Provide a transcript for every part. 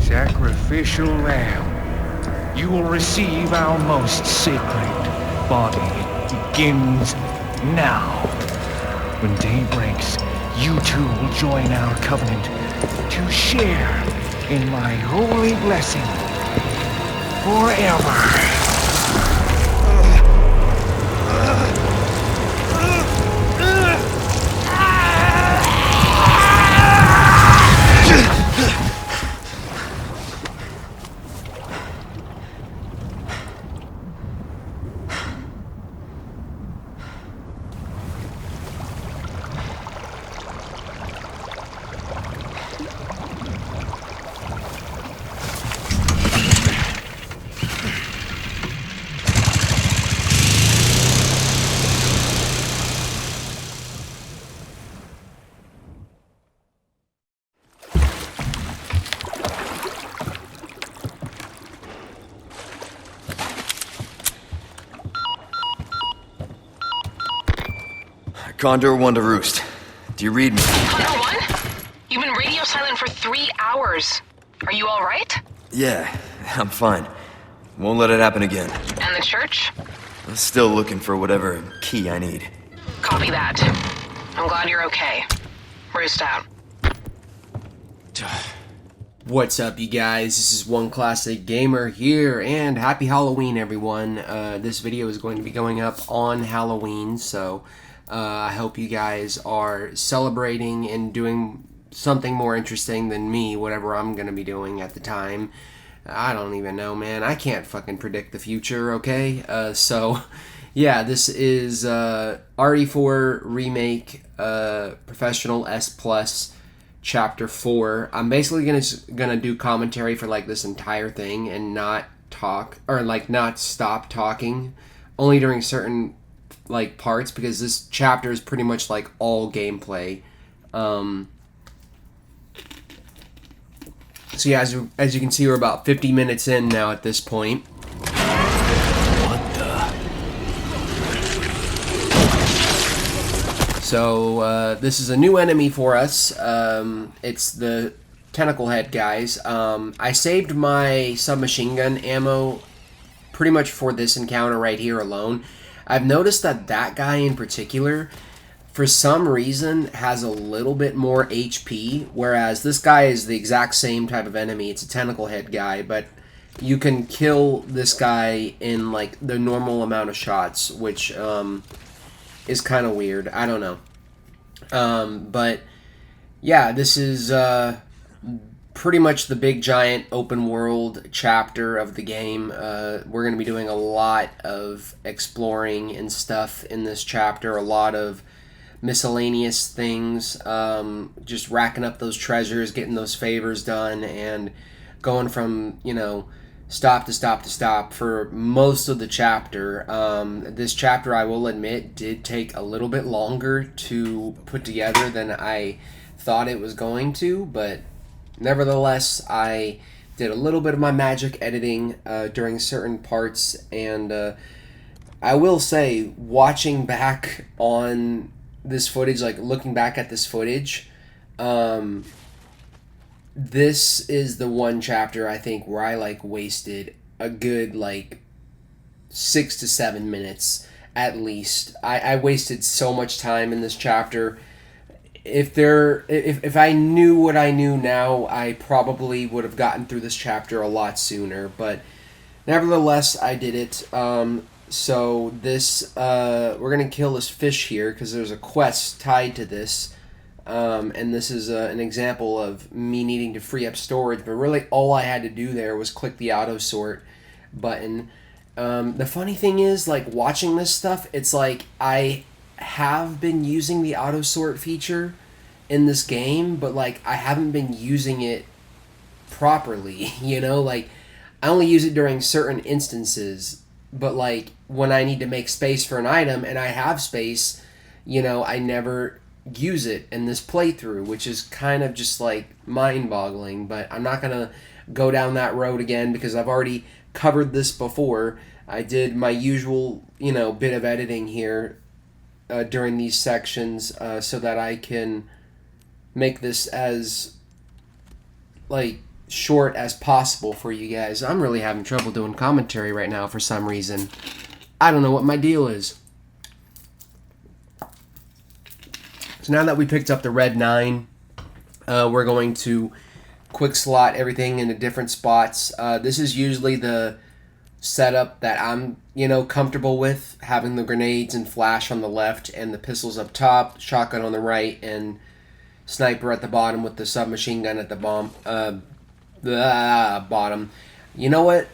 Sacrificial lamb, you will receive our most sacred body. It begins now. When day breaks, you too will join our covenant to share in my holy blessing forever. Condor 1 to Roost. Do you read me? Condor 1? You've been radio silent for 3 hours. Are you alright? Yeah, I'm fine. Won't let it happen again. And the church? I'm still looking for whatever key I need. Copy that. I'm glad you're okay. Roost out. What's up, you guys? This is One Classic Gamer here, and happy Halloween, everyone. This video is going to be going up on Halloween, so I hope you guys are celebrating and doing something more interesting than me, whatever I'm going to be doing at the time. I don't even know, man. I can't fucking predict the future, okay? So, yeah, this is RE4 Remake Professional S Plus Chapter 4. I'm basically gonna do commentary for like this entire thing and not talk, or like not stop talking, only during certain like parts, because this chapter is pretty much like all gameplay. So yeah, as you can see, we're about 50 minutes in now at this point. What the? So this is a new enemy for us. It's the tentacle head guys. I saved my submachine gun ammo pretty much for this encounter right here alone. I've noticed that guy in particular, for some reason, has a little bit more HP, whereas this guy is the exact same type of enemy. It's a tentacle head guy, but you can kill this guy in like the normal amount of shots, which is kind of weird. I don't know. But yeah, this is pretty much the big giant open world chapter of the game. We're going to be doing a lot of exploring and stuff in this chapter, a lot of miscellaneous things, just racking up those treasures, getting those favors done, and going from, you know, stop to stop to stop for most of the chapter. This chapter, I will admit, did take a little bit longer to put together than I thought it was going to, but nevertheless, I did a little bit of my magic editing during certain parts, and I will say, watching back on this footage, like looking back at this footage, this is the one chapter I think where I like wasted a good like 6 to 7 minutes at least. I wasted so much time in this chapter. If I knew what I knew now, I probably would have gotten through this chapter a lot sooner, but nevertheless, I did it. So this, we're gonna kill this fish here because there's a quest tied to this, and this is an example of me needing to free up storage, but really all I had to do there was click the auto sort button. The funny thing is, like, watching this stuff, it's like I have been using the auto sort feature in this game, but like I haven't been using it properly, you know, like I only use it during certain instances, but like when I need to make space for an item and I have space, you know, I never use it in this playthrough, which is kind of just like mind-boggling. But I'm not gonna go down that road again because I've already covered this before. I did my usual, you know, bit of editing here during these sections so that I can make this as like short as possible for you guys. I'm really having trouble doing commentary right now for some reason. I don't know what my deal is. So now that we picked up the red 9, we're going to quick slot everything into different spots. This is usually the setup that I'm, comfortable with, having the grenades and flash on the left and the pistols up top, shotgun on the right, and sniper at the bottom with the submachine gun at the bottom. You know what?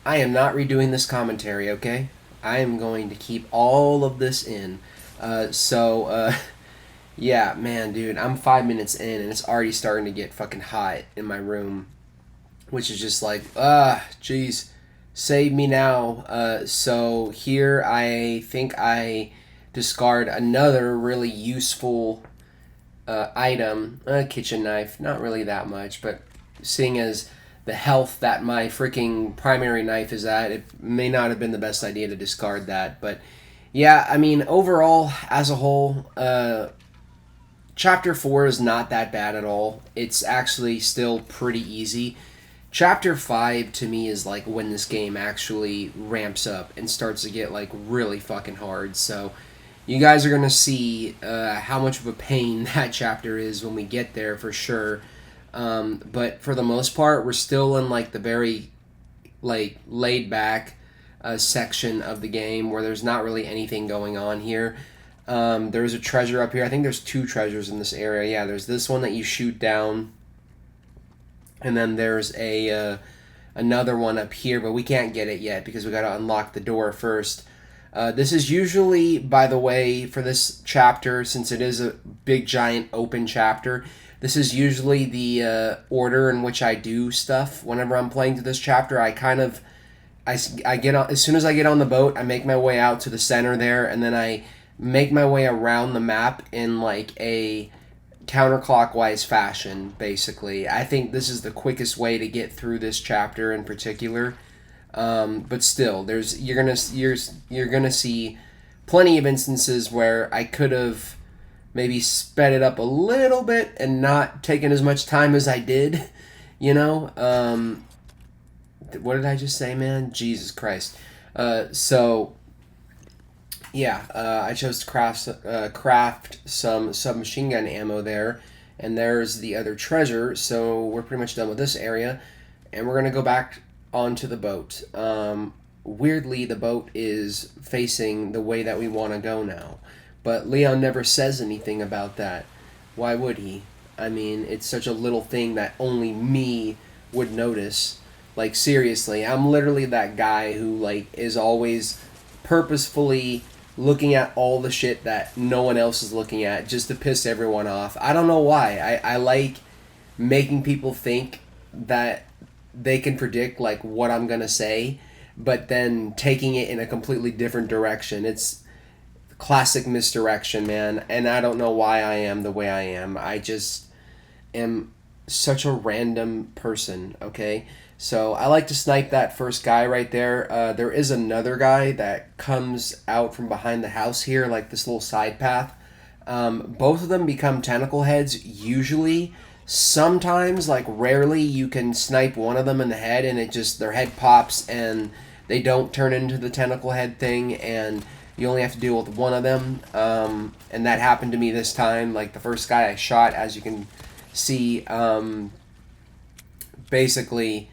I am not redoing this commentary, okay? I am going to keep all of this in. Yeah, man, dude, I'm 5 minutes in and it's already starting to get fucking hot in my room, which is just like, jeez, save me now. So here I think I discard another really useful item, a kitchen knife, not really that much, but seeing as the health that my freaking primary knife is at, it may not have been the best idea to discard that. But yeah, I mean, overall, as a whole, Chapter 4 is not that bad at all. It's actually still pretty easy. Chapter 5 to me is like when this game actually ramps up and starts to get like really fucking hard. So you guys are going to see how much of a pain that chapter is when we get there for sure. But for the most part, we're still in like the very like laid back section of the game where there's not really anything going on here. There's a treasure up here. I think there's 2 treasures in this area. Yeah, there's this one that you shoot down, and then there's another one up here, but we can't get it yet because we got to unlock the door first. This is usually, by the way, for this chapter, since it is a big giant open chapter, this is usually the order in which I do stuff. Whenever I'm playing through this chapter, I get on, as soon as I get on the boat, I make my way out to the center there, and then I make my way around the map in like a counterclockwise fashion, basically. I think this is the quickest way to get through this chapter in particular. But still, you're gonna see plenty of instances where I could have maybe sped it up a little bit and not taken as much time as I did. What did I just say, man? Jesus Christ. Yeah, I chose to craft some submachine gun ammo there, and there's the other treasure, so we're pretty much done with this area, and we're going to go back onto the boat. Weirdly, the boat is facing the way that we want to go now, but Leon never says anything about that. Why would he? I mean, it's such a little thing that only me would notice. Like, seriously, I'm literally that guy who, like, is always purposefully looking at all the shit that no one else is looking at just to piss everyone off. I don't know why. I like making people think that they can predict like what I'm gonna say, but then taking it in a completely different direction. It's classic misdirection, man, and I don't know why I am the way I am. I just am such a random person, okay? So I like to snipe that first guy right there. There is another guy that comes out from behind the house here, like this little side path. Both of them become tentacle heads usually. Sometimes, like rarely, you can snipe one of them in the head and their head pops and they don't turn into the tentacle head thing, and you only have to deal with one of them. And that happened to me this time. Like the first guy I shot, as you can see, basically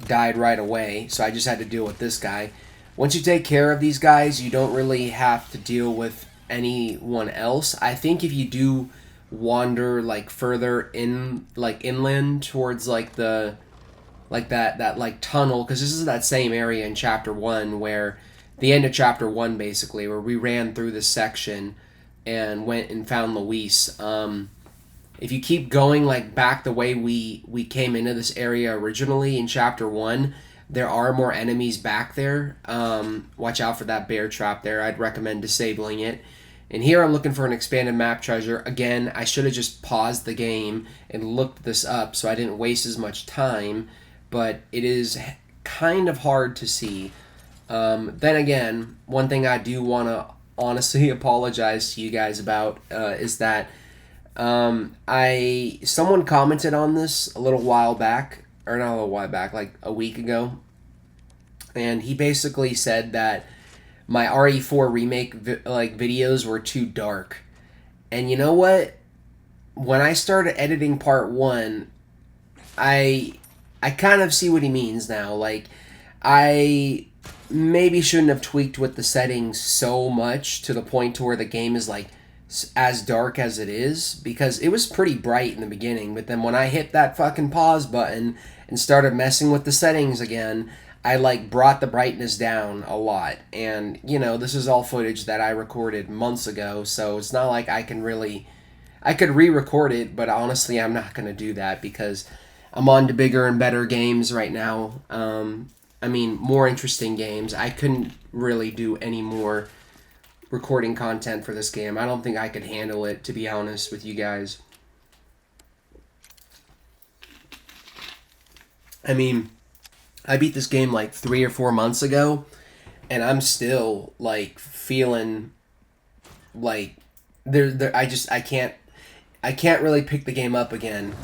died right away, so I just had to deal with this guy. Once you take care of these guys, you don't really have to deal with anyone else. I think if you do wander like further in, like inland towards like the that like tunnel, because this is that same area in chapter 1 where the end of chapter 1 basically, where we ran through this section and went and found Luis. If you keep going like back the way we came into this area originally in chapter 1, there are more enemies back there. Watch out for that bear trap there. I'd recommend disabling it. And here I'm looking for an expanded map treasure. Again, I should have just paused the game and looked this up so I didn't waste as much time, but it is kind of hard to see. Then again, one thing I do want to honestly apologize to you guys about is that someone commented on this a little while back or not a little while back, like a week ago, and he basically said that my RE4 remake videos were too dark. And you know what? When I started editing part 1, I kind of see what he means now. Like, I maybe shouldn't have tweaked with the settings so much to the point to where the game is like as dark as it is, because it was pretty bright in the beginning, but then when I hit that fucking pause button and started messing with the settings again, I like brought the brightness down a lot. And you know, this is all footage that I recorded months ago, so it's not like I could re-record it, but honestly I'm not going to do that because I'm on to bigger and better games right now. I mean, more interesting games. I couldn't really do any more recording content for this game. I don't think I could handle it, to be honest with you guys. I mean, I beat this game like 3 or 4 months ago, and I'm still like feeling like I can't really pick the game up again.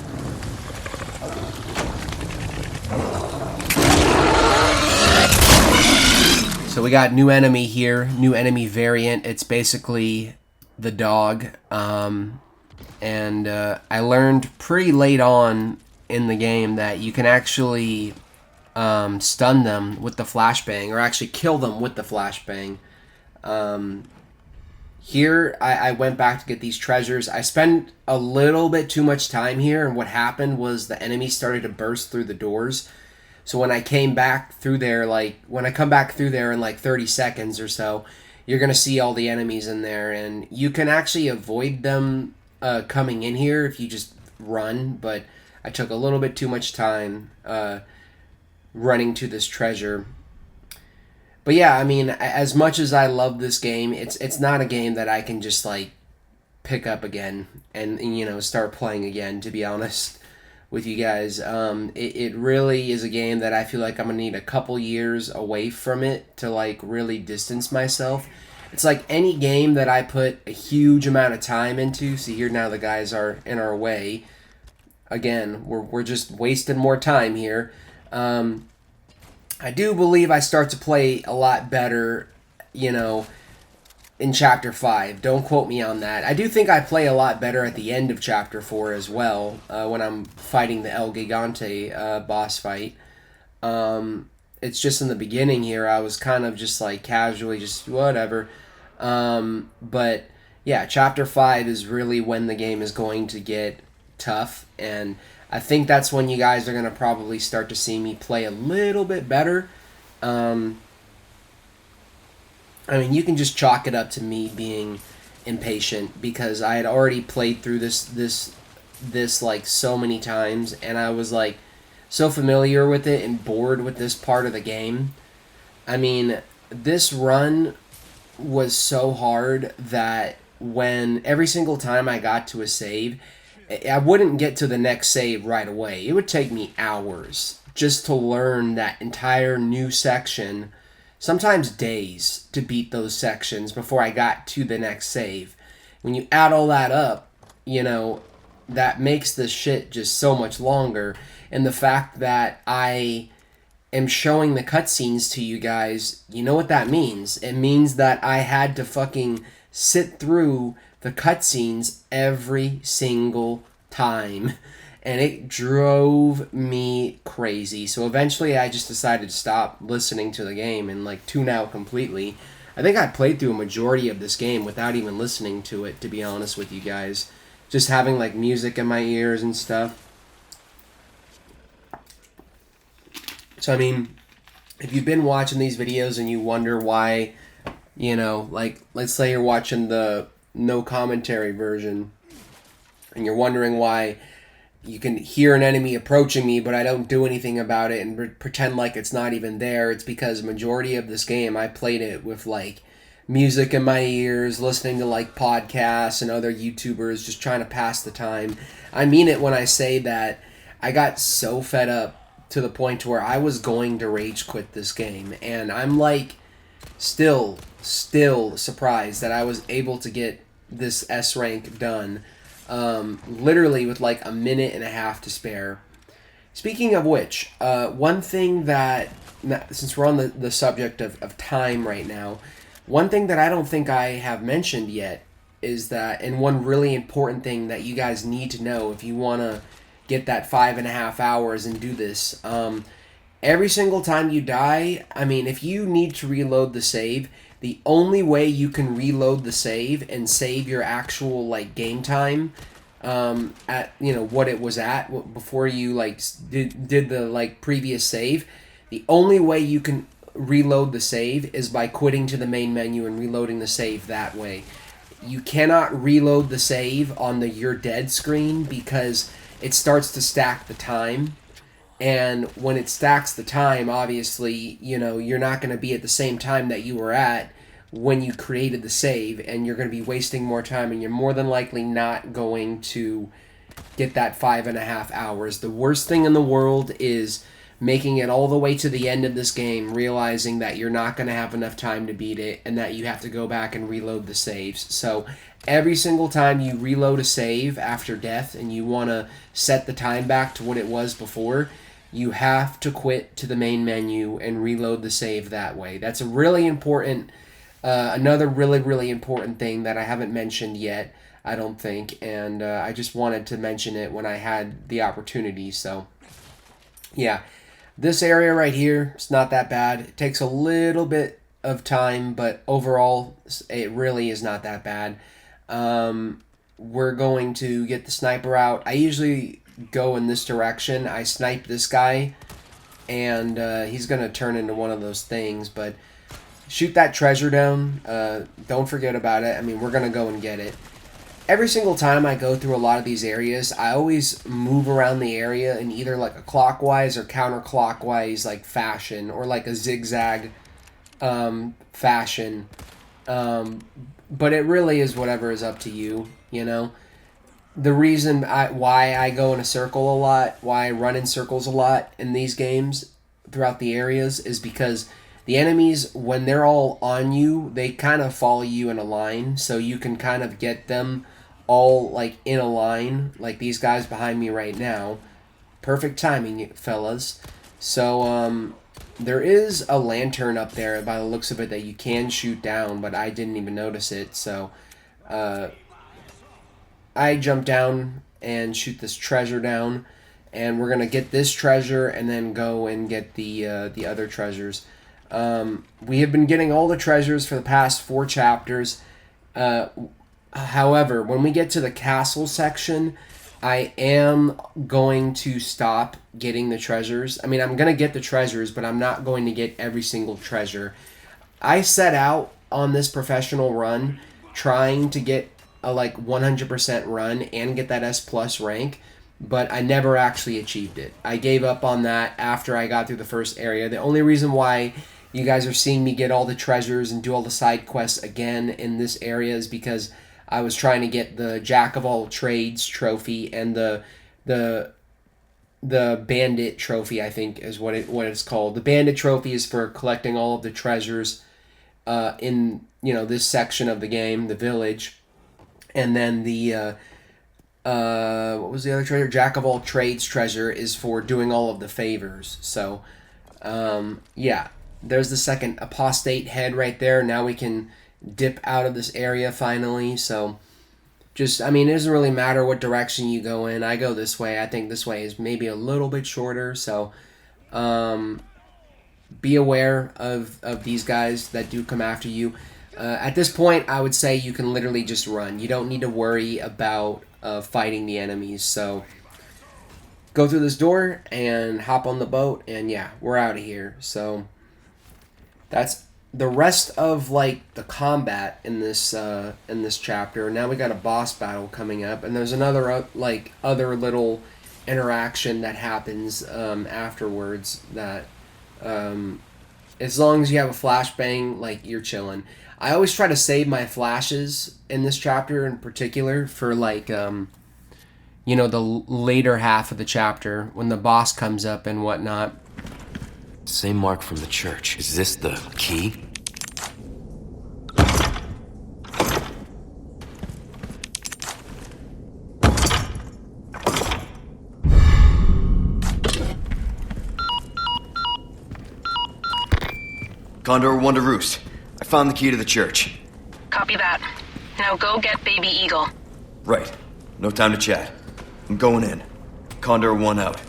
So we got new enemy here, new enemy variant. It's basically the dog. And I learned pretty late on in the game that you can actually stun them with the flashbang, or actually kill them with the flashbang. Here, I went back to get these treasures. I spent a little bit too much time here, and what happened was the enemy started to burst through the doors. So when I came back through there, when I come back through there in like 30 seconds or so, you're going to see all the enemies in there. And you can actually avoid them coming in here if you just run. But I took a little bit too much time running to this treasure. But yeah, I mean, as much as I love this game, it's not a game that I can just like pick up again and you know, start playing again, to be honest with you guys. It really is a game that I feel like I'm gonna need a couple years away from it to like really distance myself. It's like any game that I put a huge amount of time into. See here, now the guys are in our way. Again, we're just wasting more time here. I do believe I start to play a lot better, you know, in Chapter 5. Don't quote me on that. I do think I play a lot better at the end of Chapter 4 as well, when I'm fighting the El Gigante boss fight. It's just in the beginning here, I was kind of just like casually just whatever. But yeah, Chapter 5 is really when the game is going to get tough, and I think that's when you guys are going to probably start to see me play a little bit better. I mean, you can just chalk it up to me being impatient, because I had already played through this like so many times, and I was like so familiar with it and bored with this part of the game. I mean, this run was so hard that when every single time I got to a save, I wouldn't get to the next save right away. It would take me hours just to learn that entire new section, sometimes days to beat those sections before I got to the next save. When you add all that up, you know, that makes this shit just so much longer. And the fact that I am showing the cutscenes to you guys, you know what that means? It means that I had to fucking sit through the cutscenes every single time, and it drove me crazy. So eventually I just decided to stop listening to the game and like tune out completely. I think I played through a majority of this game without even listening to it, to be honest with you guys. Just having like music in my ears and stuff. So I mean, if you've been watching these videos and you wonder why, you know, like let's say you're watching the no commentary version and you're wondering why you can hear an enemy approaching me but I don't do anything about it and pretend like it's not even there, it's because majority of this game I played it with like music in my ears, listening to like podcasts and other YouTubers, just trying to pass the time. I mean it when I say that I got so fed up to the point where I was going to rage quit this game, and I'm like still surprised that I was able to get this S rank done literally with like a minute and a half to spare. Speaking of which, one thing that, since we're on the subject of time right now, one thing that I don't think I have mentioned yet is that, and one really important thing that you guys need to know if you want to get that 5.5 hours and do this, every single time you die, I mean, if you need to reload the save, the only way you can reload the save and save your actual, like, game time, at, you know, what it was at before you, like, did the, like, previous save, the only way you can reload the save is by quitting to the main menu and reloading the save that way. You cannot reload the save on the "you're dead" screen because it starts to stack the time. And when it stacks the time, obviously, you know, you're not going to be at the same time that you were at when you created the save, and you're going to be wasting more time, and you're more than likely not going to get that 5.5 hours. The worst thing in the world is making it all the way to the end of this game, realizing that you're not going to have enough time to beat it, and that you have to go back and reload the saves. So every single time you reload a save after death and you want to set the time back to what it was before, you have to quit to the main menu and reload the save that way. That's a really important, another really important thing that I haven't mentioned yet, I don't think, and I just wanted to mention it when I had the opportunity. So yeah, this area right here, it's not that bad. It takes a little bit of time, but overall, it really is not that bad. We're going to get the sniper out. I usually go in this direction. I snipe this guy, and he's going to turn into one of those things, but shoot that treasure down. Don't forget about it. I mean, we're going to go and get it. Every single time I go through a lot of these areas, I always move around the area in either like a clockwise or counterclockwise like fashion, or like a zigzag fashion. But it really is whatever is up to you, you know. The reason why I go in a circle a lot, why I run in circles a lot in these games throughout the areas, is because the enemies, when they're all on you, they kind of follow you in a line, so you can kind of get them all like in a line, like these guys behind me right now. Perfect timing, fellas. So there is a lantern up there by the looks of it that you can shoot down, but I didn't even notice it. So I jump down and shoot this treasure down, and we're gonna get this treasure and then go and get the other treasures. We have been getting all the treasures for the past 4 chapters. However, when we get to the castle section, I am going to stop getting the treasures. I mean, I'm going to get the treasures, but I'm not going to get every single treasure. I set out on this professional run trying to get a like 100% run and get that S+ rank, but I never actually achieved it. I gave up on that after I got through the first area. The only reason why you guys are seeing me get all the treasures and do all the side quests again in this area is because I was trying to get the Jack of all trades trophy and the bandit trophy, I think is what it's called. The bandit trophy is for collecting all of the treasures in, you know, this section of the game, the village. And then the what was the other treasure? Jack of all trades treasure is for doing all of the favors. So yeah, there's the second apostate head right there. Now we can dip out of this area finally. So just, I mean, it doesn't really matter what direction you go in. I go this way. I think this way is maybe a little bit shorter. So be aware of these guys that do come after you. At this point, I would say you can literally just run. You don't need to worry about fighting the enemies. So go through this door and hop on the boat, and yeah, we're out of here. So that's the rest of like the combat in this chapter. Now we got a boss battle coming up, and there's another like other little interaction that happens afterwards. That as long as you have a flashbang, like, you're chilling. I always try to save my flashes in this chapter in particular for like you know, the later half of the chapter when the boss comes up and whatnot. Same mark from the church. Is this the key? Condor 1 to Roost. I found the key to the church. Copy that. Now go get Baby Eagle. Right. No time to chat. I'm going in. Condor 1 out.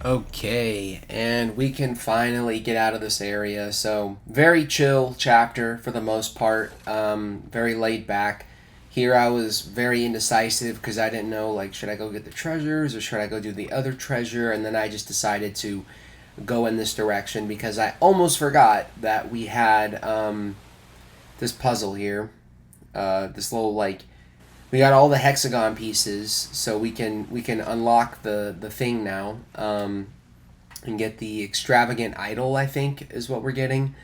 Okay, and we can finally get out of this area. So, very chill chapter for the most part. Very laid back. Here I was very indecisive because I didn't know, like, should I go get the treasures or should I go do the other treasure? And then I just decided to go in this direction because I almost forgot that we had this puzzle here. This little, like, we got all the hexagon pieces, so we can unlock the thing now, and get the extravagant idol, I think, is what we're getting.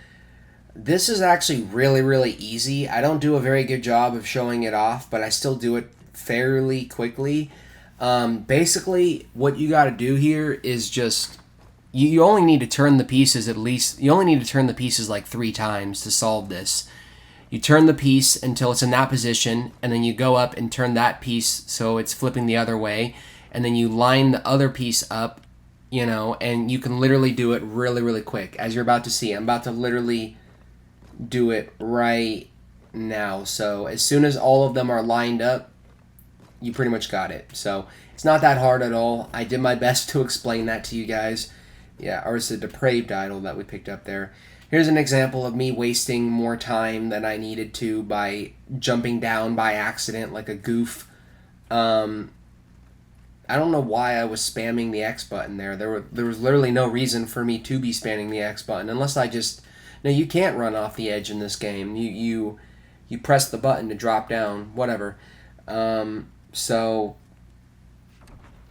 This is actually really, really easy. I don't do a very good job of showing it off, but I still do it fairly quickly. Basically, what you got to do here is just, you only need to turn the pieces you only need to turn the pieces like 3 times to solve this. You turn the piece until it's in that position, and then you go up and turn that piece so it's flipping the other way, and then you line the other piece up, you know, and you can literally do it really, really quick, as you're about to see. I'm about to literally do it right now. So as soon as all of them are lined up, you pretty much got it. So it's not that hard at all. I did my best to explain that to you guys. Yeah, or it's a depraved idol that we picked up there. Here's an example of me wasting more time than I needed to by jumping down by accident like a goof. I don't know why I was spamming the X button there. There was literally no reason for me to be spamming the X button unless I just... No, you can't run off the edge in this game. You press the button to drop down, whatever. So,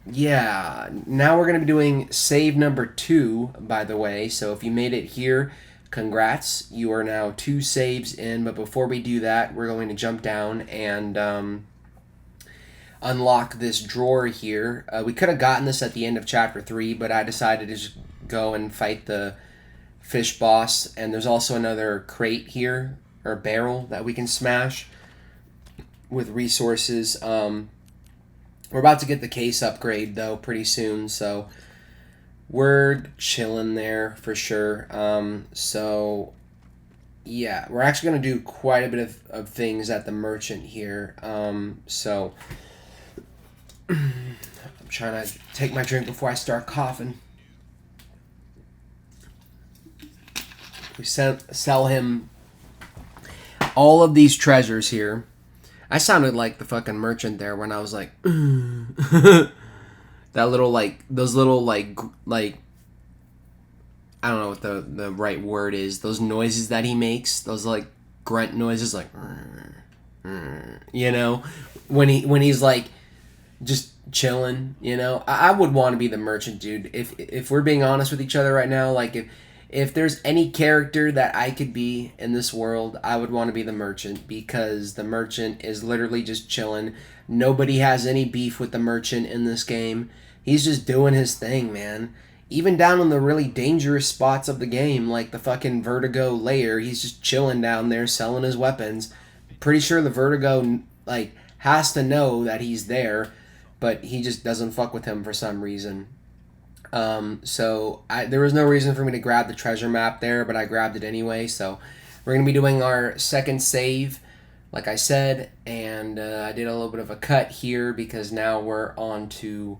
yeah. Now we're going to be doing save number 2, by the way. So if you made it here... Congrats, you are now 2 saves in, but before we do that, we're going to jump down and unlock this drawer here. We could have gotten this at the end of Chapter 3, but I decided to just go and fight the fish boss, and there's also another crate here, or barrel, that we can smash with resources. We're about to get the case upgrade, though, pretty soon, so... We're chilling there for sure. So, yeah, we're actually going to do quite a bit of things at the merchant here. So, I'm trying to take my drink before I start coughing. We sell him all of these treasures here. I sounded like the fucking merchant there when I was like... That little, like, those little, like, I don't know what the right word is. Those noises that he makes, those, like, grunt noises, like, you know, when he's, like, just chilling, you know. I would want to be the merchant, dude. If we're being honest with each other right now, like, if there's any character that I could be in this world, I would want to be the merchant, because the merchant is literally just chilling. Nobody has any beef with the merchant in this game. He's just doing his thing, man. Even down in the really dangerous spots of the game, like the fucking Vertigo lair, he's just chilling down there selling his weapons. Pretty sure the Vertigo, like, has to know that he's there, but he just doesn't fuck with him for some reason. So there was no reason for me to grab the treasure map there, but I grabbed it anyway. So we're going to be doing our second save, like I said, and I did a little bit of a cut here because now we're on to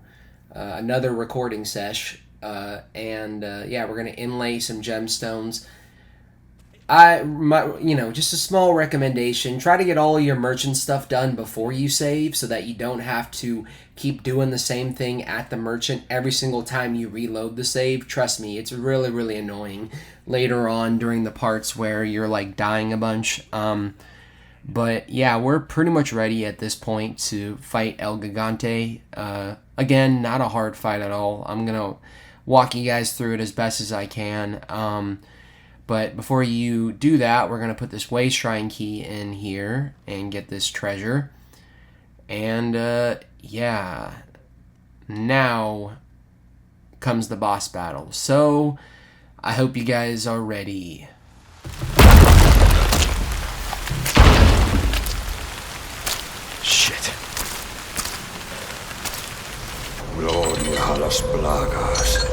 another recording sesh, yeah, we're going to inlay some gemstones. Just a small recommendation, try to get all of your merchant stuff done before you save so that you don't have to keep doing the same thing at the merchant every single time you reload the save. Trust me, it's really, really annoying later on during the parts where you're, like, dying a bunch. But yeah, we're pretty much ready at this point to fight El Gigante. Again, not a hard fight at all. I'm going to walk you guys through it as best as I can. But before you do that, we're going to put this way shrine key in here and get this treasure. And yeah, now comes the boss battle. So I hope you guys are ready. Shit. Gloria a las plagas.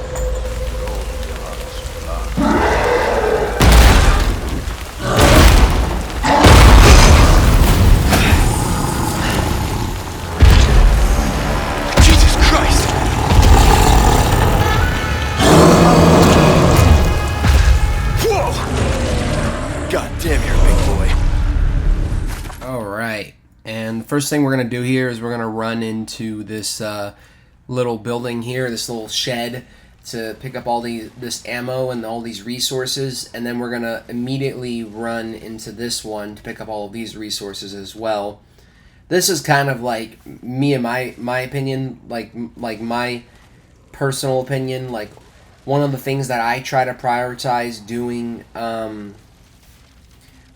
first thing we're going to do here is we're going to run into this little building here, this little shed, to pick up all this ammo and all these resources, and then we're going to immediately run into this one to pick up all of these resources as well. This is kind of like me and my opinion, like my personal opinion, like one of the things that I try to prioritize doing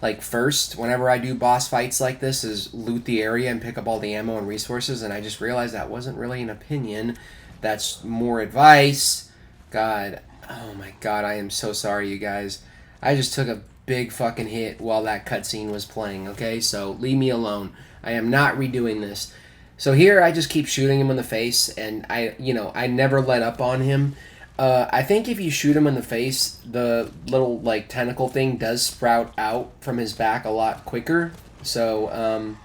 like first whenever I do boss fights like this is loot the area and pick up all the ammo and resources, and I just realized that wasn't really an opinion. That's more advice. God, oh my God, I am so sorry, you guys. I just took a big fucking hit while that cutscene was playing, okay? So leave me alone. I am not redoing this. So here I just keep shooting him in the face, and I never let up on him. I think if you shoot him in the face, the little like tentacle thing does sprout out from his back a lot quicker. So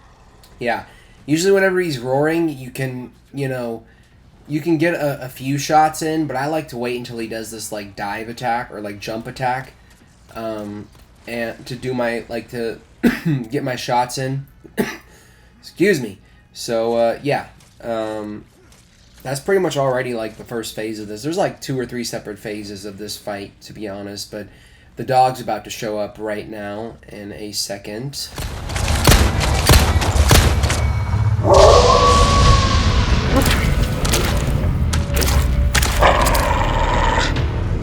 yeah, usually whenever he's roaring, you can get a few shots in, but I like to wait until he does this like dive attack or like jump attack, and to do my to get my shots in. Excuse me. So yeah, that's pretty much already like the first phase of this. There's like 2 or 3 separate phases of this fight, to be honest, but the dog's about to show up right now in a second.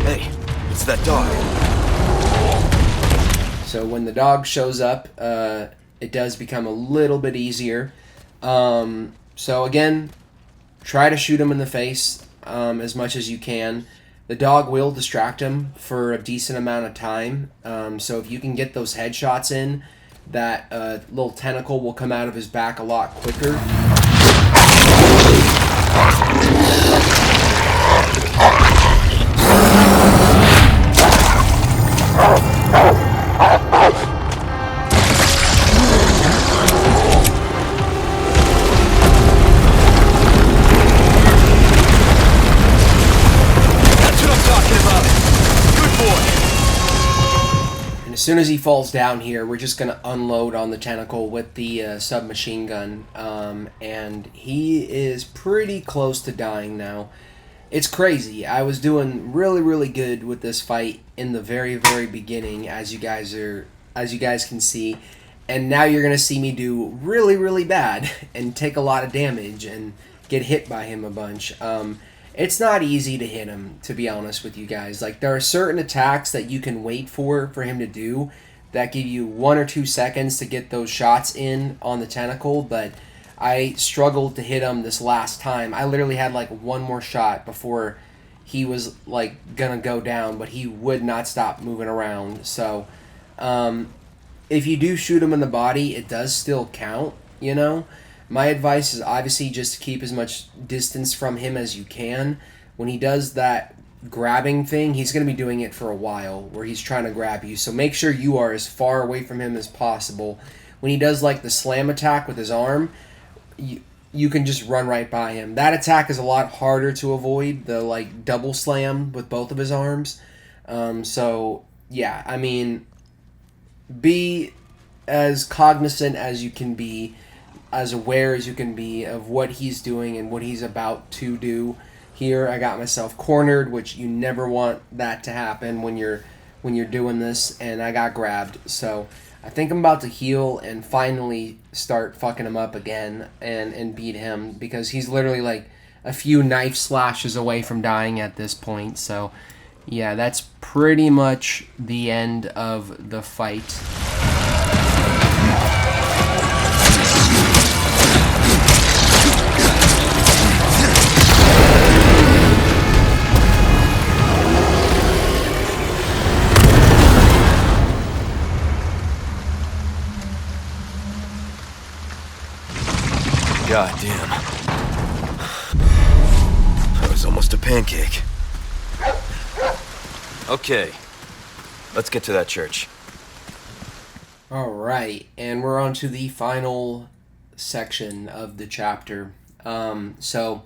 Hey, it's that dog. So when the dog shows up, it does become a little bit easier. So again, try to shoot him in the face as much as you can. The dog will distract him for a decent amount of time. So if you can get those headshots in, that little tentacle will come out of his back a lot quicker. As soon as he falls down here, we're just going to unload on the tentacle with the submachine gun, and he is pretty close to dying now. It's crazy. I was doing really, really good with this fight in the very, very beginning, as you guys can see, and now you're going to see me do really, really bad and take a lot of damage and get hit by him a bunch. It's not easy to hit him, to be honest with you guys. Like, there are certain attacks that you can wait for him to do that give you 1 or 2 seconds to get those shots in on the tentacle, but I struggled to hit him this last time. I literally had like 1 more shot before he was like gonna go down, but he would not stop moving around. So if you do shoot him in the body, it does still count, you know? My advice is obviously just to keep as much distance from him as you can. When he does that grabbing thing, he's going to be doing it for a while, where he's trying to grab you. So make sure you are as far away from him as possible. When he does like the slam attack with his arm, you can just run right by him. That attack is a lot harder to avoid, the like double slam with both of his arms. So yeah, I mean, be as cognizant as you can be, as aware as you can be of what he's doing and what he's about to do. Here I got myself cornered, which you never want that to happen when you're doing this, and I got grabbed. So I think I'm about to heal and finally start fucking him up again and beat him, because he's literally like a few knife slashes away from dying at this point. So yeah, that's pretty much the end of the fight. God damn. That was almost a pancake. Okay, let's get to that church. Alright, and we're on to the final section of the chapter. So,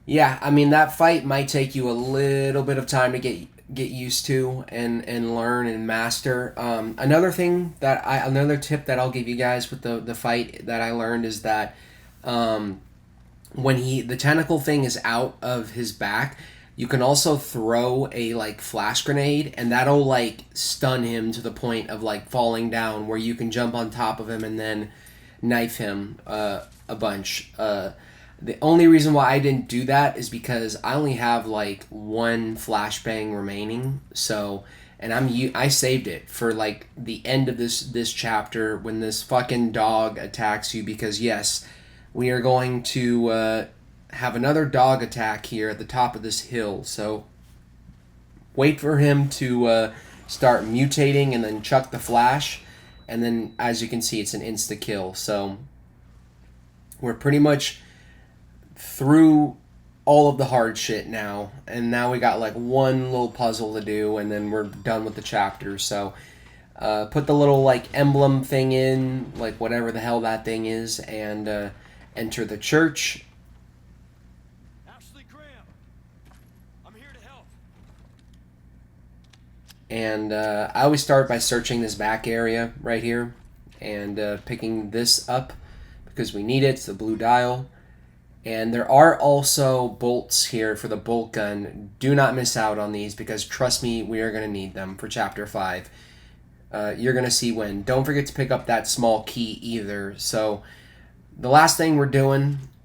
yeah, I mean, that fight might take you a little bit of time to get used to and learn and master. Another tip that I'll give you guys with the fight that I learned is that when the tentacle thing is out of his back, you can also throw a like flash grenade, and that'll like stun him to the point of like falling down, where you can jump on top of him and then knife him a bunch. The only reason why I didn't do that is because I only have like one flashbang remaining. So, and I saved it for like the end of this chapter when this fucking dog attacks you, because yes, we are going to have another dog attack here at the top of this hill. So wait for him to start mutating and then chuck the flash, and then as you can see, it's an insta kill. So we're pretty much through all of the hard shit now, and now we got like one little puzzle to do, and then we're done with the chapter. So put the little like emblem thing in, like whatever the hell that thing is, and enter the church. And I always start by searching this back area right here and picking this up because we need it. It's the blue dial. And there are also bolts here for the bolt gun. Do not miss out on these, because trust me, we are going to need them for Chapter 5. You're going to see when. Don't forget to pick up that small key either. So the last thing I'm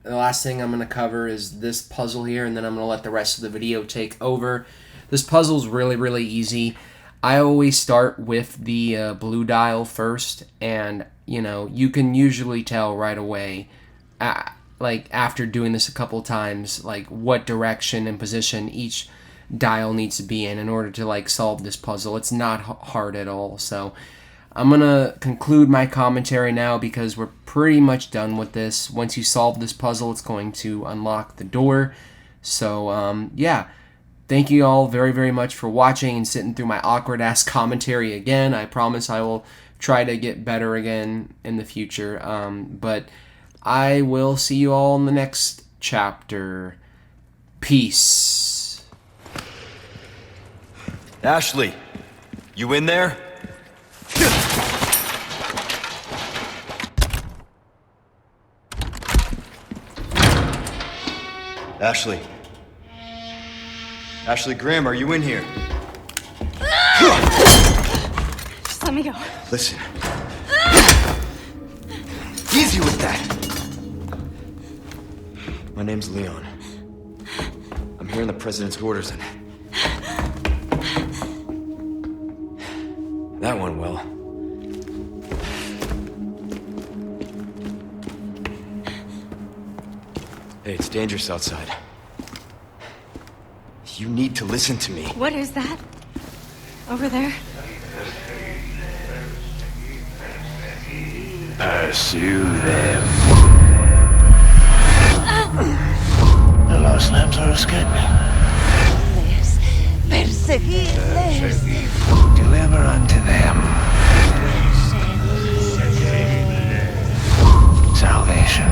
going to cover is this puzzle here, and then I'm going to let the rest of the video take over. This puzzle's really, really easy. I always start with the blue dial first, and, you know, you can usually tell right away, like, after doing this a couple times, like, what direction and position each dial needs to be in order to, like, solve this puzzle. It's not hard at all. So I'm going to conclude my commentary now, because we're pretty much done with this. Once you solve this puzzle, it's going to unlock the door. So, yeah. Thank you all very, very much for watching and sitting through my awkward-ass commentary again. I promise I will try to get better again in the future. But I will see you all in the next chapter. Peace. Ashley, you in there? Ashley. Ashley Graham, are you in here? Just let me go. Listen. Easy with that. My name's Leon. I'm here in the president's orders, and that went well. Hey, it's dangerous outside. You need to listen to me. What is that? Over there? Pursue them. The Los Lambs are escaping. Perseguirles. Deliver unto them salvation.